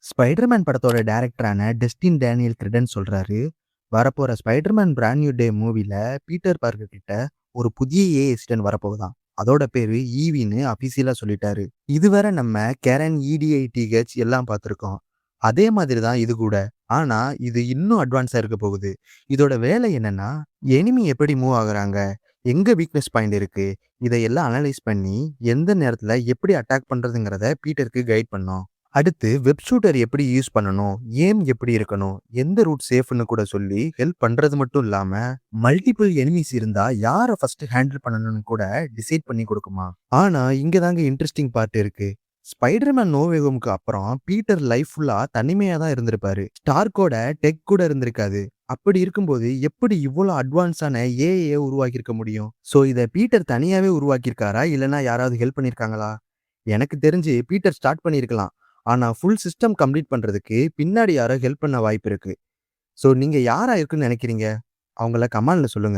Spiderman படத்தோட டைரக்டரான Dustin Daniel கிரெடன் சொல்றாரு, வரப்போற ஸ்பைடர்மேன் பிராண்ட் நியூ டே மூவில பீட்டர் பார்க்கர் கிட்ட ஒரு புதிய ஏஐ அசிஸ்டன்ட் வரப்போகுதாம். அதோட பேரு ஈவின்னு அபிஷியலா சொல்லிட்டாரு. இதுவரை நம்ம கேரன் EDITH எல்லாம் பார்த்திருக்கோம். அதே மாதிரி தான் இது கூட. ஆனா இது இன்னும் அட்வான்ஸா இருக்க போகுது. இதோட வேலை என்னன்னா, எனிமி எப்படி மூவ் ஆகுறாங்க, எங்க வீக்னஸ் பாயிண்ட் இருக்கு, இதையெல்லாம் அனலைஸ் பண்ணி எந்த நேரத்துல எப்படி அட்டாக் பண்றதுங்கிறத பீட்டருக்கு கைட் பண்ணும். அடுத்து வெப் ஷூட்டர் எப்படி யூஸ் பண்ணணும், ஏம் எப்படி இருக்கணும், எந்த ரூட் சேஃப்னு கூட சொல்லி ஹெல்ப் பண்றது மட்டும் இல்லாம, மல்டிபிள் எனிமீஸ் இருந்தா யாரை ஃபர்ஸ்ட் ஹேண்டில் பண்ணணும்னு கூட டிசைட் பண்ணி கொடுக்குமா. ஆனா இங்க தாங்க இன்ட்ரெஸ்டிங் பார்ட் இருக்கு. ஸ்பைடர்மேன் நோ வே ஹோம்க்கு அப்புறம் பீட்டர் லைஃப் ஃபுல்லா தனிமையா தான் இருந்திருப்பாரு. ஸ்டார்க்கோட டெக் கூட இருந்திருக்காது. அப்படி இருக்கும்போது எப்படி இவ்வளோ அட்வான்ஸான ஏஐ உருவாக்கியிருக்க முடியும்? ஸோ இதை பீட்டர் தனியாவே உருவாக்கியிருக்காரா, இல்லைன்னா யாராவது ஹெல்ப் பண்ணியிருக்காங்களா? எனக்கு தெரிஞ்சு பீட்டர் ஸ்டார்ட் பண்ணியிருக்கலாம். ஆனா ஃபுல் சிஸ்டம் கம்ப்ளீட் பண்றதுக்கு பின்னாடி யாரோ ஹெல்ப் பண்ண வாய்ப்பு இருக்கு. ஸோ நீங்க யாரா இருக்குன்னு நினைக்கிறீங்க? அவங்கள கமெண்ட்ல சொல்லுங்க.